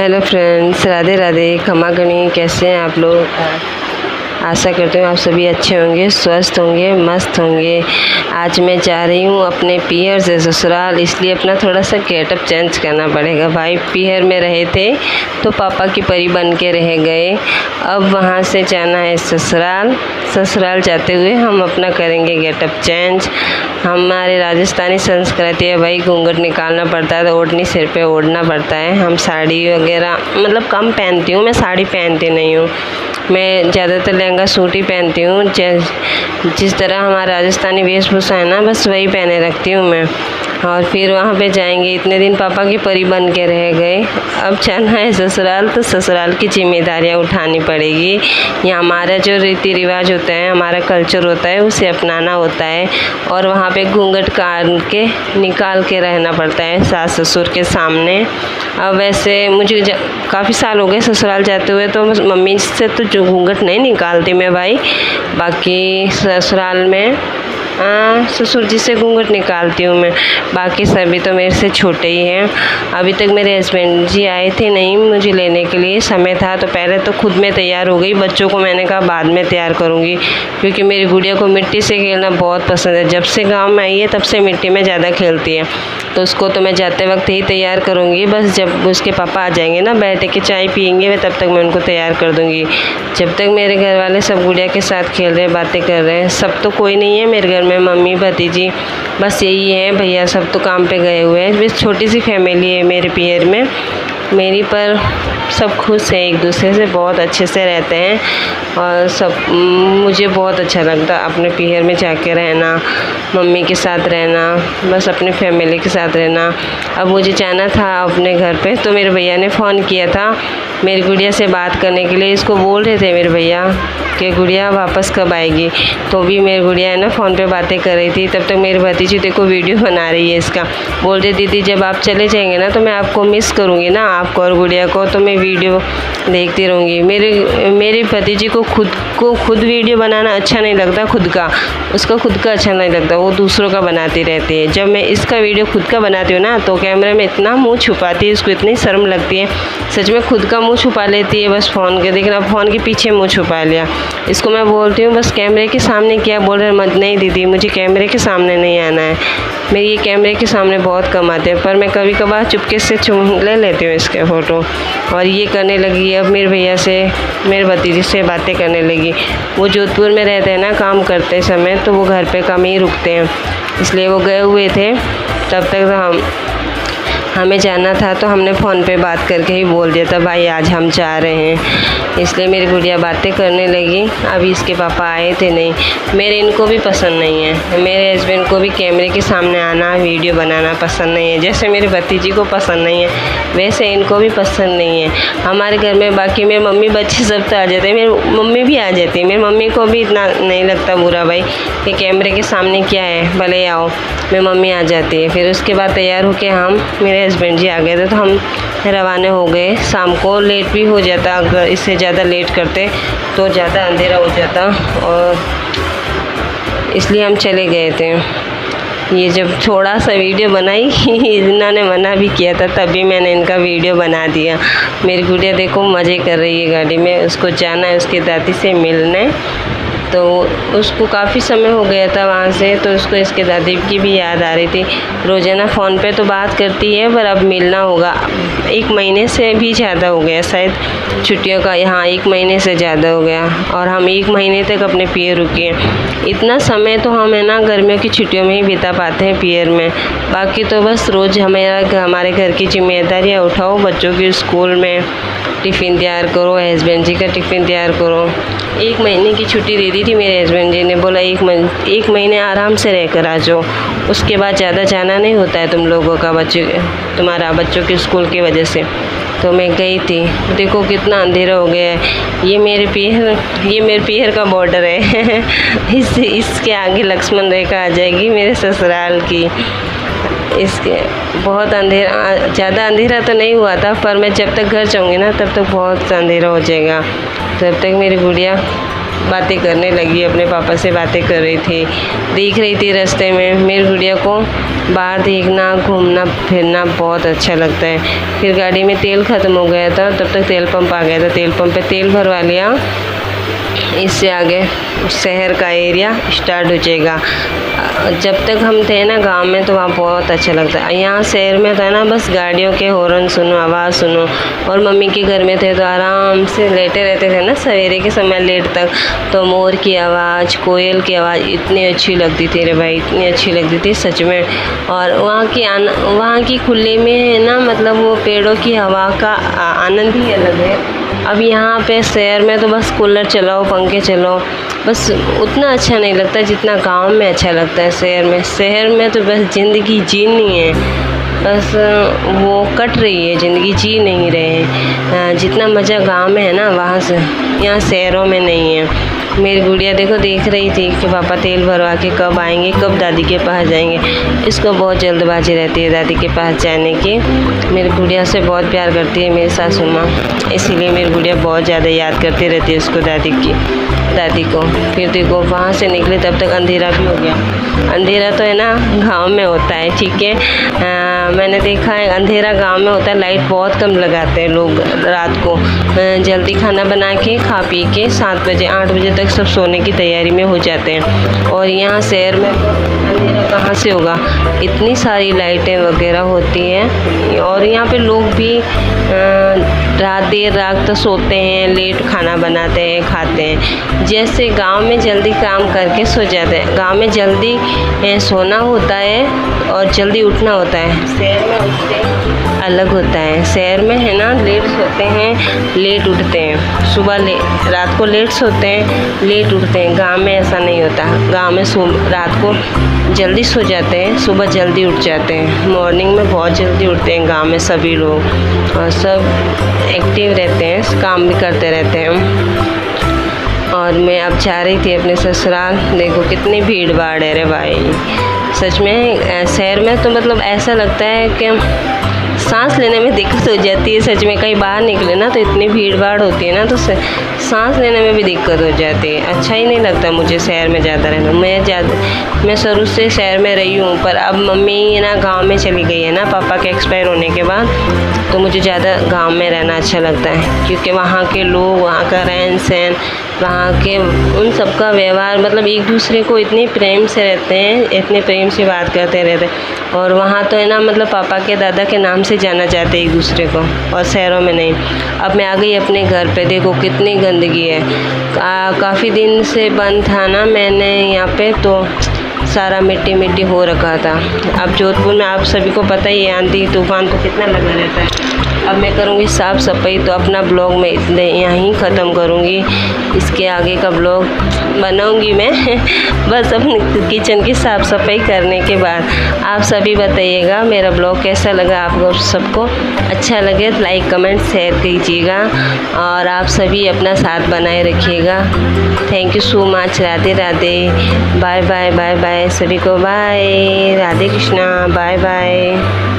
Hello friends, Radhe Radhe, खमा गणी। कैसे हैं आप लोग? आशा करते हूँ आप सभी अच्छे होंगे, स्वस्थ होंगे, मस्त होंगे। आज मैं जा रही हूँ अपने पीहर से ससुराल, इसलिए अपना थोड़ा सा गेटअप चेंज करना पड़ेगा। भाई पीहर में रहे थे तो पापा की परी बन के रह गए, अब वहाँ से जाना है ससुराल। ससुराल जाते हुए हम अपना करेंगे गेटअप चेंज। हमारे राजस्थानी संस्कृति है भाई, घूंघट निकालना पड़ता है तो ओढ़नी सिर पे ओढ़ना पड़ता है। हम साड़ी वगैरह मतलब कम पहनती हूँ, मैं साड़ी पहनती नहीं हूँ, मैं ज़्यादातर लहंगा सूट ही पहनती हूँ। जिस तरह हमारा राजस्थानी वेशभूषा है ना, बस वही पहने रखती हूँ मैं। और फिर वहाँ पे जाएंगे। इतने दिन पापा की परी बन के रह गए, अब जाना है ससुराल, तो ससुराल की जिम्मेदारियाँ उठानी पड़ेगी। यहाँ हमारा जो रीति रिवाज होता है, हमारा कल्चर होता है, उसे अपनाना होता है। और वहाँ पे घूंघट के निकाल के रहना पड़ता है सास ससुर के सामने। अब वैसे मुझे काफ़ी साल हो गए ससुराल जाते हुए, तो मम्मी से तो जो घूंघट नहीं निकालती मैं भाई, बाकी ससुराल में ससुर जी से घूंघट निकालती हूँ मैं। बाकी सभी तो मेरे से छोटे ही हैं। अभी तक मेरे हस्बैंड जी आए थे नहीं मुझे लेने के लिए, समय था तो पहले तो खुद में तैयार हो गई। बच्चों को मैंने कहा बाद में तैयार करूँगी, क्योंकि मेरी गुड़िया को मिट्टी से खेलना बहुत पसंद है। जब से गाँव में आई है तब से मिट्टी में ज़्यादा खेलती है, तो उसको तो मैं जाते वक्त ही तैयार करूँगी। बस जब उसके पापा आ जाएंगे ना, बैठ के चाय पियेंगे वे, तब तक मैं उनको तैयार कर दूँगी। जब तक मेरे घर वाले सब गुड़िया के साथ खेल रहे हैं, बातें कर रहे हैं। सब तो कोई नहीं है मेरे घर में, मम्मी भतीजी बस यही है, भैया सब तो काम पे गए हुए हैं। बस छोटी सी फैमिली है मेरे पीहर में मेरी, पर सब खुश हैं, एक दूसरे से बहुत अच्छे से रहते हैं। और सब मुझे बहुत अच्छा लगता है अपने पीहर में जाके रहना, मम्मी के साथ रहना, बस अपनी फैमिली के साथ रहना। अब मुझे जाना था अपने घर पे, तो मेरे भैया ने फ़ोन किया था मेरी गुड़िया से बात करने के लिए। इसको बोल रहे थे मेरे भैया कि गुड़िया वापस कब आएगी, तो भी मेरी गुड़िया है ना फ़ोन पे बातें कर रही थी। तब तक मेरी भतीजी देखो वीडियो बना रही है इसका, बोल रही दीदी जब आप चले जाएंगे ना तो मैं आपको मिस करूँगी ना, आपको और गुड़िया को, तो मैं वीडियो देखती रहूँगी। मेरी भतीजी को खुद वीडियो बनाना अच्छा नहीं लगता, उसका खुद का अच्छा नहीं लगता, वो दूसरों का बनाती रहती है। जब मैं इसका वीडियो खुद का बनाती हूँ ना, तो कैमरे में इतना मुँह छुपाती है, उसको इतनी शर्म लगती है, सच में खुद का मुँह छुपा लेती है बस फ़ोन के, देखना फ़ोन के पीछे मुँह छुपा लिया। इसको मैं बोलती हूँ बस कैमरे के सामने क्या बोल रहे, मत नहीं दीदी मुझे कैमरे के सामने नहीं आना है। मेरी ये कैमरे के सामने बहुत कम आते हैं, पर मैं कभी कभार चुपके से ले लेती हूँ इसके फ़ोटो। और ये करने लगी अब मेरे भैया से, मेरे भतीजी से बातें करने लगी। वो जोधपुर में रहते हैं ना काम करते समय, तो वो घर पे कम ही रुकते हैं, इसलिए वो गए हुए थे। तब तक हमें जाना था, तो हमने फ़ोन पे बात करके ही बोल दिया था भाई आज हम जा रहे हैं। इसलिए मेरी गुड़िया बातें करने लगी। अभी इसके पापा आए थे नहीं, मेरे इनको भी पसंद नहीं है, मेरे हस्बैंड को भी कैमरे के सामने आना वीडियो बनाना पसंद नहीं है। जैसे मेरी भतीजी को पसंद नहीं है वैसे इनको भी पसंद नहीं है। हमारे घर में बाकी मेरी मम्मी बच्चे सब तो आ जाते हैं, मेरी मम्मी भी आ जाती है। मेरी मम्मी को भी इतना नहीं लगता बुरा भाई कि कैमरे के सामने क्या है, भले आओ, मेरी मम्मी आ जाती है। फिर उसके बाद तैयार होकर हम, मेरे हस्बैंड जी आ गए थे, तो हम रवाना हो गए। शाम को लेट भी हो जाता, अगर इससे ज़्यादा लेट करते तो ज़्यादा अंधेरा हो जाता, और इसलिए हम चले गए थे। ये जब थोड़ा सा वीडियो बनाई इन्होंने मना भी किया था, तभी मैंने इनका वीडियो बना दिया। मेरी गुड़िया देखो मज़े कर रही है गाड़ी में, उसको जाना है उसकी दादी से मिलने, तो उसको काफ़ी समय हो गया था वहाँ से, तो उसको इसके दादी की भी याद आ रही थी। रोज़ाना फ़ोन पे तो बात करती है, पर अब मिलना होगा। 1 महीने से भी ज़्यादा हो गया शायद छुट्टियों का, यहाँ 1 महीने से ज़्यादा हो गया, और हम 1 महीने तक अपने पीहर रुके हैं। इतना समय तो हम है ना गर्मियों की छुट्टियों में ही बिता पाते हैं पीहर में, बाकी तो बस रोज़ हमारे घर की जिम्मेदारियाँ उठाओ। बच्चों की स्कूल में टिफ़िन तैयार करो, हस्बैंड जी का टिफ़िन तैयार करो। 1 महीने की छुट्टी दे दी थी मेरे हस्बैंड जी ने, बोला 1 महीने आराम से रह कर आ जाओ, उसके बाद ज़्यादा जाना नहीं होता है तुम लोगों का, तुम्हारा बच्चों के स्कूल की वजह से। तो मैं गई थी, देखो कितना अंधेरा हो गया है। ये मेरे पीहर का बॉर्डर है इसके आगे लक्ष्मण रेखा आ जाएगी मेरे ससुराल की। इसके बहुत अंधेरा, ज़्यादा अंधेरा तो नहीं हुआ था, पर मैं जब तक घर जाऊँगी ना तब तक बहुत अंधेरा हो जाएगा। तब तक मेरी गुड़िया बातें करने लगी, अपने पापा से बातें कर रही थी। देख रही थी रास्ते में। मेरी गुड़िया को बाहर देखना, घूमना फिरना बहुत अच्छा लगता है। फिर गाड़ी में तेल ख़त्म हो गया था, तब तक तेल पंप आ गया था। तेल पंप पे तेल भरवा लिया। इससे आगे शहर का एरिया स्टार्ट हो जाएगा। जब तक हम थे ना गांव में तो वहाँ बहुत अच्छा लगता है। यहाँ शहर में था ना, बस गाड़ियों के हॉर्न सुनो, आवाज़ सुनो। और मम्मी के घर में थे तो आराम से लेटे रहते थे ना सवेरे के समय लेट तक, तो मोर की आवाज़, कोयल की आवाज़ इतनी अच्छी लगती थी रे भाई, इतनी अच्छी लगती थी सच में। और वहाँ की खुले में है ना, मतलब वो पेड़ों की हवा का आनंद ही अलग है। अब यहाँ पे शहर में तो बस कूलर चलाओ, पंखे चलाओ, बस उतना अच्छा नहीं लगता जितना गांव में अच्छा लगता है। शहर में तो बस ज़िंदगी जीनी है, बस वो कट रही है, ज़िंदगी जी नहीं रहे हैं। जितना मज़ा गांव में है ना, वहाँ से यहाँ शहरों में नहीं है। मेरी गुड़िया देखो देख रही थी कि पापा तेल भरवा के कब आएंगे, कब दादी के पास जाएंगे। इसको बहुत जल्दबाजी रहती है दादी के पास जाने की। मेरी गुड़िया से बहुत प्यार करती है मेरी सासू माँ, इसीलिए मेरी गुड़िया बहुत ज़्यादा याद करती रहती है उसको, दादी को। फिर देखो वहाँ से निकले तब तक अंधेरा भी हो गया। अंधेरा तो है ना गांव में होता है, ठीक है। मैंने देखा है अंधेरा गांव में होता है, लाइट बहुत कम लगाते हैं लोग रात को। जल्दी खाना बना के खा पी के 7 बजे 8 बजे तक सब सोने की तैयारी में हो जाते हैं। और यहाँ शहर में अंधेरा कहाँ से होगा, इतनी सारी लाइटें वगैरह होती हैं। और यहाँ पे लोग भी देर रात तक सोते हैं, लेट खाना बनाते हैं, खाते हैं। जैसे गांव में जल्दी काम करके सो जाते हैं, गांव में जल्दी सोना होता है और जल्दी उठना होता है। शहर में उससे अलग होता है। शहर में है ना लेट सोते हैं, लेट उठते हैं, रात को लेट सोते हैं, लेट उठते हैं। गांव में ऐसा नहीं होता। गांव में रात को जल्दी सो जाते हैं, सुबह जल्दी उठ जाते हैं। मॉर्निंग में बहुत जल्दी उठते हैं गांव में सभी लोग, और सब एक्टिव रहते हैं, काम भी करते रहते हैं। और मैं अब जा रही थी अपने ससुराल। देखो कितनी भीड़ भाड़ है रे भाई, सच में। शहर में तो मतलब ऐसा लगता है कि सांस लेने में दिक्कत हो जाती है सच में। कहीं बाहर निकले ना तो इतनी भीड़ भाड़ होती है ना, तो सांस लेने में भी दिक्कत हो जाती है। अच्छा ही नहीं लगता मुझे शहर में ज़्यादा रहना। मैं शुरू से शहर में रही हूँ, पर अब मम्मी ना गांव में चली गई है ना पापा के एक्सपायर होने के बाद, तो मुझे ज़्यादा गांव में रहना अच्छा लगता है। क्योंकि वहाँ के लोग, वहाँ का रहन सहन, वहाँ के उन सबका व्यवहार, मतलब एक दूसरे को इतने प्रेम से रहते हैं, इतने प्रेम से बात करते रहते हैं। और वहाँ तो है ना मतलब पापा के दादा के नाम से जाना चाहते हैं एक दूसरे को, और शहरों में नहीं। अब मैं आ गई अपने घर पे, देखो कितनी गंदगी है। काफ़ी दिन से बंद था ना मैंने यहाँ पे, तो सारा मिट्टी मिट्टी हो रखा था। अब जोधपुर में आप सभी को पता ही है, आंधी तूफान तो कितना लगा रहता है। अब मैं करूँगी साफ़ सफाई, तो अपना ब्लॉग मैं इतने यहीं ख़त्म करूँगी। इसके आगे का ब्लॉग बनाऊँगी मैं बस अपने किचन की साफ़ सफाई करने के बाद। आप सभी बताइएगा मेरा ब्लॉग कैसा लगा। आपको सबको अच्छा लगे तो लाइक कमेंट शेयर कीजिएगा, और आप सभी अपना साथ बनाए रखिएगा। Thank you so much. Radhe Radhe, bye bye, bye bye सभी को, bye, Radhe Krishna, bye bye.